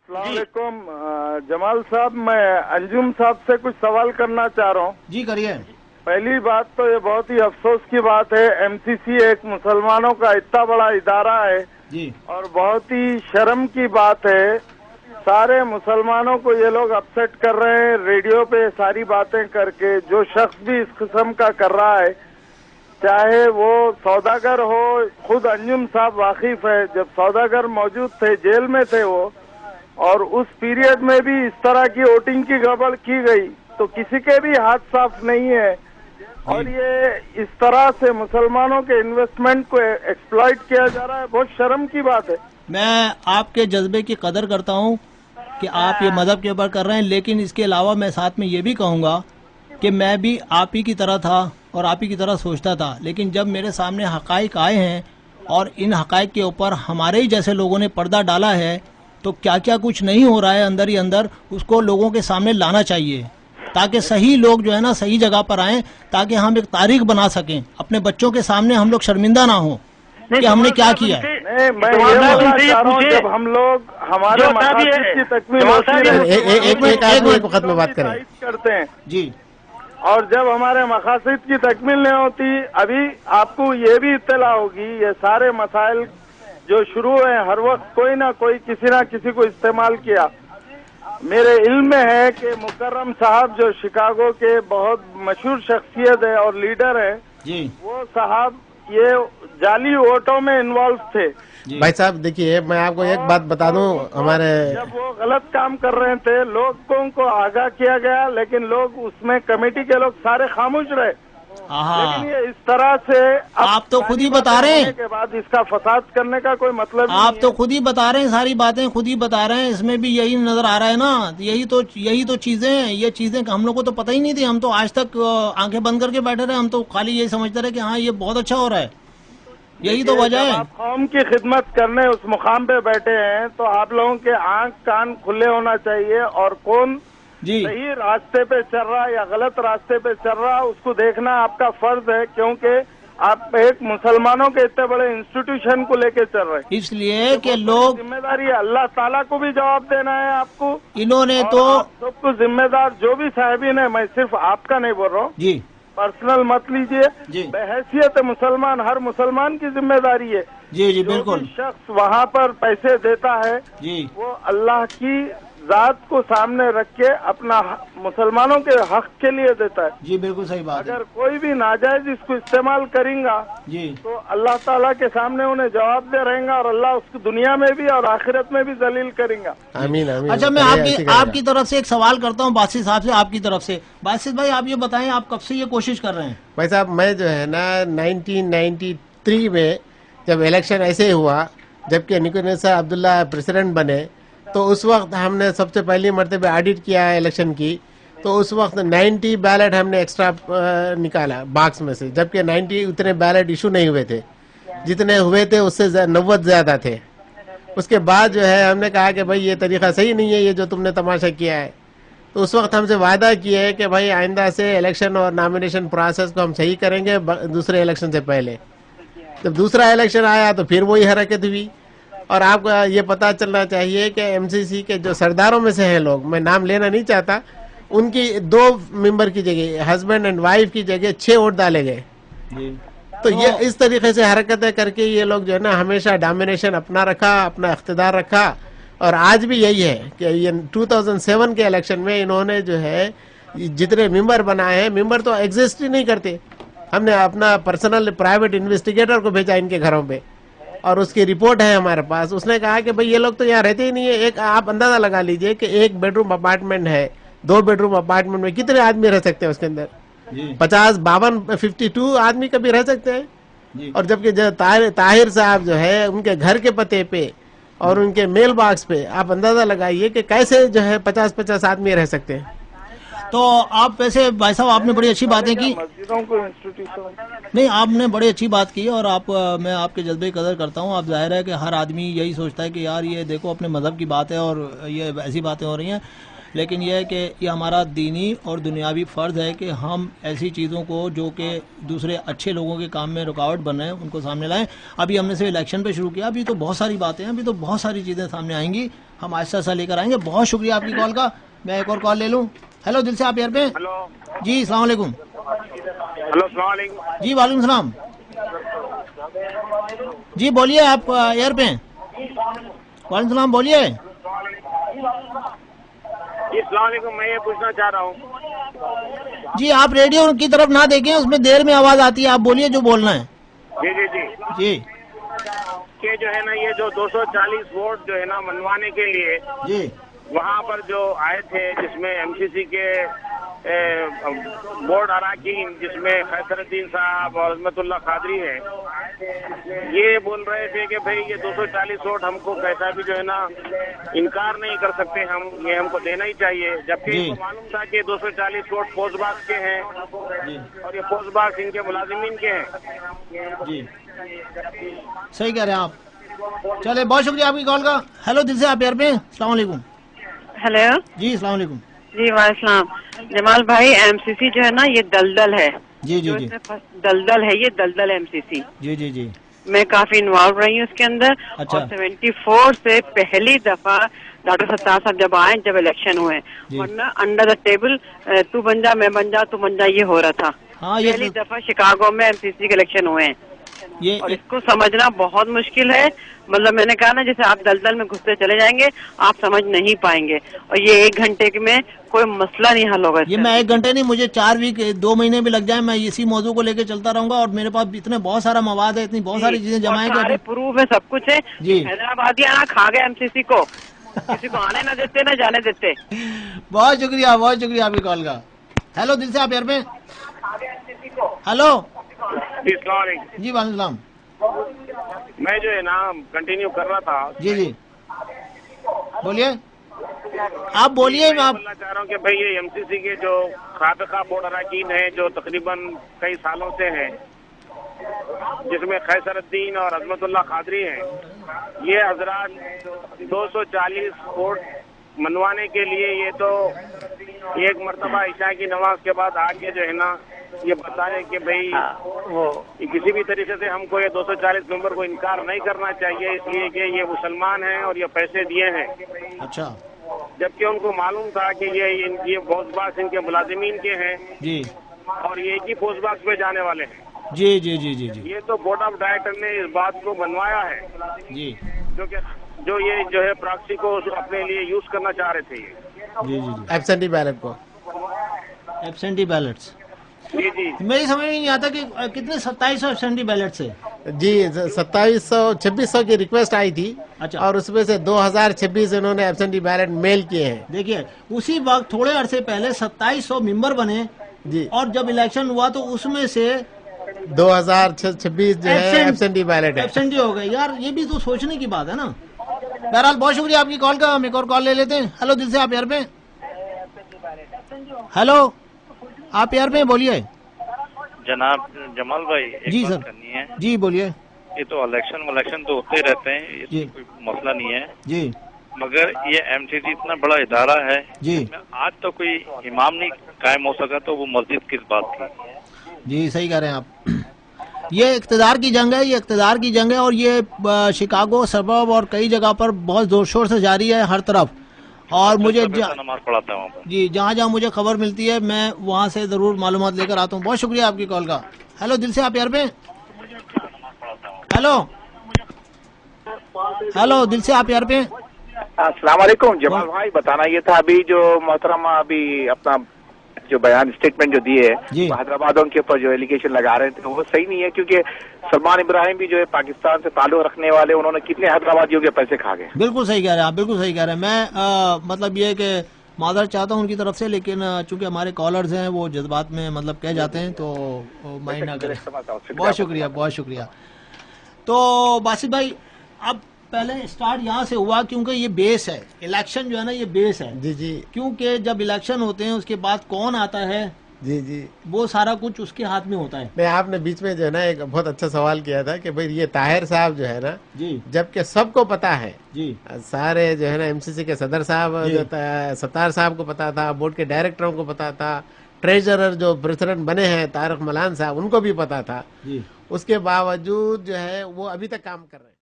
السلام علیکم جمال صاحب، میں انجم صاحب سے کچھ سوال کرنا چاہ رہا ہوں. جی کریے. پہلی بات تو یہ بہت ہی افسوس کی بات ہے، ایم سی سی ایک مسلمانوں کا اتنا بڑا ادارہ ہے جی اور بہت ہی شرم کی بات ہے. سارے مسلمانوں کو یہ لوگ اپسیٹ کر رہے ہیں ریڈیو پہ ساری باتیں کر کے. جو شخص بھی اس قسم کا کر رہا ہے، چاہے وہ سوداگر ہو، خود انجم صاحب واقف ہے، جب سوداگر موجود تھے جیل میں تھے وہ، اور اس پیریڈ میں بھی اس طرح کی ووٹنگ کی گڑبڑ کی گئی تو کسی کے بھی ہاتھ صاف نہیں ہے. اور یہ اس طرح سے مسلمانوں کے انویسٹمنٹ کو ایکسپلائٹ کیا جا رہا ہے، بہت شرم کی بات ہے. میں آپ کے جذبے کی قدر کرتا ہوں کہ آپ یہ مذہب کے اوپر کر رہے ہیں، لیکن اس کے علاوہ میں ساتھ میں یہ بھی کہوں گا کہ میں بھی آپ ہی کی طرح تھا اور آپ ہی کی طرح سوچتا تھا، لیکن جب میرے سامنے حقائق آئے ہیں اور ان حقائق کے اوپر ہمارے ہی جیسے لوگوں نے پردہ ڈالا ہے تو کیا کیا کچھ نہیں ہو رہا ہے اندر ہی اندر، اس کو لوگوں کے سامنے لانا چاہیے تاکہ صحیح لوگ جو ہے نا صحیح جگہ پر آئیں، تاکہ ہم ایک تاریخ بنا سکیں، اپنے بچوں کے سامنے ہم لوگ شرمندہ نہ ہوں کہ ہم نے کیا کیا ہے. میں یہ بولنا چاہ رہا ہوں، جب ہم لوگ ہمارے مقاصد کی تکمیل ایک وقت میں بات کریں کرتے ہیں جی، اور جب ہمارے مقاصد کی تکمیل نہیں ہوتی، ابھی آپ کو یہ بھی اطلاع ہوگی یہ سارے مسائل جو شروع ہیں ہر وقت کوئی نہ کوئی کسی نہ کسی کو استعمال کیا. میرے علم میں ہے کہ مکرم صاحب جو شکاگو کے بہت مشہور شخصیت ہے اور لیڈر ہے جی وہ صاحب یہ جعلی ووٹوں میں انوالو تھے. بھائی صاحب دیکھیے، میں آپ کو ایک بات بتا دوں، ہمارے جب وہ غلط کام کر رہے تھے لوگوں کو آگاہ کیا گیا، لیکن لوگ اس میں کمیٹی کے لوگ سارے خاموش رہے. لیکن یہ اس طرح سے آپ تو خود ہی بتا رہے ہیں کے بعد اس کا فساد کرنے کا کوئی مطلب آپ تو خود ہی بتا رہے ہیں، ساری باتیں خود ہی بتا رہے ہیں، اس میں بھی یہی نظر آ رہا ہے نا. یہی تو چیزیں ہیں، یہ چیزیں ہم لوگ کو تو پتہ ہی نہیں تھی. ہم تو آج تک آنکھیں بند کر کے بیٹھے رہے، ہم تو خالی یہی سمجھتے رہے کہ ہاں یہ بہت اچھا ہو رہا ہے. یہی تو وجہ ہے. آپ قوم کی خدمت کرنے اس مقام پہ بیٹھے ہیں تو آپ لوگوں کے آنکھ کان کھلے ہونا چاہیے، اور کون جی صحیح راستے پہ چل رہا یا غلط راستے پہ چل رہا اس کو دیکھنا آپ کا فرض ہے، کیونکہ آپ ایک مسلمانوں کے اتنے بڑے انسٹیٹیوشن کو لے کے چل رہے ہیں. اس لیے کہ لوگ ذمہ داری ہے، اللہ تعالیٰ کو بھی جواب دینا ہے آپ کو. انہوں نے اور تو آپ سب کو ذمہ دار جو بھی صاحبین ہیں، میں صرف آپ کا نہیں بول رہا ہوں، جی پرسنل مت لیجئے، جی بحیثیت مسلمان ہر مسلمان کی ذمہ داری ہے. جی جی جو بالکل بھی شخص وہاں پر پیسے دیتا ہے جی وہ اللہ کی ذات کو سامنے رکھ کے اپنا مسلمانوں کے حق کے لیے دیتا ہے. جی بالکل صحیح بات ہے. اگر کوئی بھی ناجائز اس کو استعمال کریں گا جی تو اللہ تعالیٰ کے سامنے انہیں جواب دے رہیں گا، اور اللہ اس کو دنیا میں بھی اور آخرت میں بھی ذلیل کریں گا. آمین آمین. اچھا، میں آپ کی طرف سے ایک سوال کرتا ہوں باسط صاحب سے، آپ کی طرف سے. باسط بھائی آپ یہ بتائیں آپ کب سے یہ کوشش کر رہے ہیں؟ بھائی صاحب میں جو ہے نا 1993 میں جب الیکشن ایسے ہوا، جبکہ نکونیسا عبداللہ پریزیڈنٹ بنے، تو اس وقت ہم نے سب سے پہلی مرتبہ آڈٹ کیا الیکشن کی، تو اس وقت 90 بیلٹ ہم نے ایکسٹرا نکالا باکس میں سے، جبکہ 90 اتنے بیلٹ ایشو نہیں ہوئے تھے. جتنے ہوئے تھے اس سے 90 زیادہ تھے. اس کے بعد جو ہے ہم نے کہا کہ بھائی یہ طریقہ صحیح نہیں ہے، یہ جو تم نے تماشا کیا ہے. تو اس وقت ہم سے وعدہ کیا ہے کہ بھائی آئندہ سے الیکشن اور نامینیشن پروسیس کو ہم صحیح کریں گے دوسرے الیکشن سے پہلے. جب دوسرا الیکشن آیا تو پھر وہی حرکت ہوئی. اور آپ کو یہ پتا چلنا چاہیے کہ ایم سی سی کے جو سرداروں میں سے ہیں لوگ، میں نام لینا نہیں چاہتا، ان کی 2 ممبر کی جگہ ہسبینڈ اینڈ وائف کی جگہ 6 ووٹ ڈالے گئے. تو یہ اس طریقے سے حرکتیں کر کے یہ لوگ جو ہے نا ہمیشہ ڈومینیشن اپنا رکھا، اپنا اقتدار رکھا. اور آج بھی یہی ہے کہ یہ 2007 کے الیکشن میں انہوں نے جو ہے جتنے ممبر بنائے ہیں، ممبر تو ایگزسٹ ہی نہیں کرتے. ہم نے اپنا پرسنل پرائیویٹ انویسٹیگیٹر کو بھیجا ان کے گھروں پہ، اور اس کی رپورٹ ہے ہمارے پاس. اس نے کہا کہ بھئی یہ لوگ تو یہاں رہتے ہی نہیں ہے. ایک آپ اندازہ لگا لیجئے کہ 1 بیڈ روم اپارٹمنٹ ہے، 2 بیڈ روم اپارٹمنٹ میں کتنے آدمی رہ سکتے ہیں اس کے اندر؟ 50 52 52 آدمی کبھی رہ سکتے ہیں. اور جبکہ طاہر صاحب جو ہے ان کے گھر کے پتے پہ اور ان کے میل باکس پہ آپ اندازہ لگائیے کہ کیسے جو ہے 50 آدمی رہ سکتے ہیں. تو آپ ویسے بھائی صاحب آپ نے بڑی اچھی باتیں کی. مسجدوں کو انسٹیٹیوشن نہیں، آپ نے بڑی اچھی بات کی، اور میں آپ کے جذبے کی قدر کرتا ہوں. آپ ظاہر ہے کہ ہر آدمی یہی سوچتا ہے کہ یار یہ دیکھو اپنے مذہب کی بات ہے اور یہ ایسی باتیں ہو رہی ہیں. لیکن یہ ہے کہ یہ ہمارا دینی اور دنیاوی فرض ہے کہ ہم ایسی چیزوں کو جو کہ دوسرے اچھے لوگوں کے کام میں رکاوٹ بن رہے ہیں ان کو سامنے لائیں. ابھی ہم نے صرف الیکشن پہ شروع کیا, ابھی تو بہت ساری باتیں ہیں, ابھی تو بہت ساری چیزیں سامنے آئیں گی, ہم آہستہ آہستہ لے کر آئیں گے. بہت شکریہ آپ کی کال کا. میں ایک اور کال لے لوں. ہیلو, دل سے آپ ایئر پہ. ہلو جی السلام علیکم. ہلو السلام علیکم. جی وعلیکم السلام. جی بولیے, آپ ایئر پہ. وعلیکم السلام, بولیے. جی السلام علیکم. میں یہ پوچھنا چاہ رہا ہوں. جی آپ ریڈیو کی طرف نہ دیکھیں, اس میں دیر میں آواز آتی ہے, آپ بولیے جو بولنا ہے. جی جی جی جی کہ جو ہے نا یہ جو 240 ووٹ جو ہے نا منوانے کے لیے جی وہاں پر جو آئے تھے, جس میں ایم سی سی کے بورڈ اراکین, جس میں خیسر الدین صاحب اور عظمت اللہ قادری ہیں, یہ بول رہے تھے کہ بھئی یہ 240 ووٹ ہم کو کیسا بھی جو ہے نا انکار نہیں کر سکتے ہم, یہ ہم کو دینا ہی چاہیے. جبکہ ان کو معلوم تھا کہ 240 ووٹ پوسٹ باکس کے ہیں اور یہ پوسٹ باکس ان کے ملازمین کے ہیں. جی صحیح کہہ رہے ہیں آپ. چلے, بہت شکریہ آپ کی کال کا. ہیلو, دل سے آپ ایئر پہ. السلام علیکم. ہیلو. جی السلام علیکم. جی وعلیکم السلام. جمال بھائی, ایم سی سی جو ہے نا یہ دلدل ہے. جی جی جی دلدل ہے, یہ دلدل ایم سی سی. جی جی جی میں کافی انوالو رہی ہوں اس کے اندر. اچھا. اور 74 سے پہلی دفعہ ڈاکٹر ستار صاحب جب آئے, جب الیکشن ہوئے, ورنہ انڈر دا ٹیبل تو بن جا میں بن جا تو بن جا, یہ ہو رہا تھا. ہاں, پہلی دفعہ شکاگو میں ایم سی سی کے الیکشن ہوئے ہیں, اور اس کو سمجھنا بہت مشکل ہے. مطلب میں نے کہا نا, جیسے آپ دلدل میں گھستے چلے جائیں گے, آپ سمجھ نہیں پائیں گے, اور یہ 1 گھنٹے میں کوئی مسئلہ نہیں حل ہوگا. یہ میں 1 گھنٹے نہیں, مجھے 4 ویک 2 مہینے بھی لگ جائیں, میں اسی موضوع کو لے کے چلتا رہوں گا. اور میرے پاس اتنے بہت سارا مواد ہے, اتنی بہت ساری چیزیں جمع ہیں, سارے پروف ہے, سب کچھ ہے. جی حیدرآبادی آنا کھا گئے ایم سی سی کو, کسی کو آنے نہ دیتے نہ جانے دیتے. بہت شکریہ, بہت شکریہ آپ کی کال کا. ہیلو, دل سے آپ ایئر پہ. ہیلو. السلام علیکم. جی وعلیکم السلام. میں جو ہے نا کنٹینیو کر رہا تھا. جی جی بولیے, آپ بولیے. میں بولنا چاہ رہا ہوں کہ بھئی یہ ایم سی سی کے جو سابقہ بورڈ اراکین ہیں, جو تقریباً کئی سالوں سے ہیں, جس میں خیسر الدین اور عظمت اللہ قادری ہیں, یہ حضرات 240 ووٹ منوانے کے لیے یہ تو ایک مرتبہ عشاء کی نماز کے بعد آ کے جو ہے نا یہ بتائے کہ بھئی کسی بھی طریقے سے ہم کو یہ 240 نمبر کو انکار نہیں کرنا چاہیے, اس لیے کہ یہ مسلمان ہیں اور یہ پیسے دیے ہیں. اچھا. جبکہ ان کو معلوم تھا کہ یہ پوسٹ باکس ان کے ملازمین کے ہیں, جی, اور یہ ایک ہی پوسٹ باکس پہ جانے والے ہیں. جی جی جی جی جی یہ تو بورڈ آف ڈائریکٹر نے اس بات کو بنوایا ہے, جی, جو یہ جو ہے پراکسی کو اپنے لیے یوز کرنا چاہ رہے تھے. جی جی جی ایبسینٹی بیلٹ کو, ایبسینٹی بیلٹس. جی جی میری سمجھ میں نہیں آتا کہ کتنے 2700 ایبسینٹی بیلٹس ہے. جی 2600 کی ریکویسٹ آئی تھی. اچھا. اور اس میں سے 2026 انہوں نے ایبسینٹی بیلٹ میل کیے ہیں. دیکھیے, اسی وقت تھوڑے عرصے پہلے 2700 ممبر بنے, جی, اور جب الیکشن ہوا تو اس میں سے 2026 جو ہے ایبسینٹی بیلٹ ہے. ایبسینٹی ہو گئے. یار یہ بھی تو سوچنے کی بات ہے نا. بہرحال بہت شکریہ آپ کی کال کا. ہم ایک اور کال لے لیتے ہیں. ہلو, دل سے آپ ایئر پہ. ہلو, آپ ایئر پہ, بولیے. جناب جمال بھائی, جی ایک سر. بات کرنی ہے. جی بولیے. یہ تو الیکشن تو ہوتے رہتے ہیں, جی, کوئی مسئلہ نہیں ہے. جی, مگر یہ ایم سی سی اتنا بڑا ادارہ ہے, جی, آج تو کوئی امام نہیں قائم ہو سکا, تو وہ مسجد کس بات کی. جی صحیح کہہ رہے ہیں آپ. یہ اقتدار کی جنگ ہے, یہ اقتدار کی جنگ ہے, اور یہ شکاگو سبب اور کئی جگہ پر بہت زور شور سے جاری ہے ہر طرف. اور مجھے نماز پڑھاتا ہوں وہاں پر. جی, جہاں جہاں مجھے خبر ملتی ہے میں وہاں سے ضرور معلومات لے کر آتا ہوں. بہت شکریہ آپ کی کال کا. ہیلو, دل سے آپ ایئر پہ. ہیلو, ہیلو, دل سے آپ ایئر پہ. السلام علیکم. جمال بھائی, بتانا یہ تھا ابھی جو محترمہ ابھی اپنا جو بیان اسٹیٹمنٹ جو دیے جی, حیدرآباد ان کے اوپر جو ایلیگیشن لگا رہے تھے وہ صحیح نہیں ہے, کیونکہ سلمان ابراہیم بھی جو ہے پاکستان سے تعلق رکھنے والے, انہوں نے کتنے حیدرآبادیوں کے پیسے کھا گئے. بالکل صحیح کہہ رہے ہیں آپ, بالکل صحیح کہہ رہے ہیں. میں مطلب یہ کہ معذرت چاہتا ہوں ان کی طرف سے, لیکن چونکہ ہمارے کالرز ہیں وہ جذبات میں مطلب کہہ جاتے ہیں, تو مائنڈ نہ کریں. بہت شکریہ, بہت شکریہ. تو باسط بھائی, اب پہلے اسٹارٹ یہاں سے ہوا کیونکہ یہ بیس ہے, الیکشن جو ہے نا یہ بیس ہے. جی جی, کیونکہ جب الیکشن ہوتے ہیں اس کے بعد کون آتا ہے جی جی وہ سارا کچھ اس کے ہاتھ میں ہوتا ہے. نہیں آپ نے بیچ میں جو ہے نا ایک بہت اچھا سوال کیا تھا کہ بھئی یہ طاہر صاحب جو ہے نا جی جبکہ سب کو پتا ہے جی سارے جو ہے نا ایم سی سی کے صدر صاحب ستار صاحب کو پتا تھا, بورڈ کے ڈائریکٹروں کو پتا تھا, ٹریجرر جو پریزیڈنٹ بنے ہیں طارق ملان صاحب ان کو بھی پتا تھا, جی اس کے باوجود جو ہے وہ ابھی تک کام کر رہے ہیں.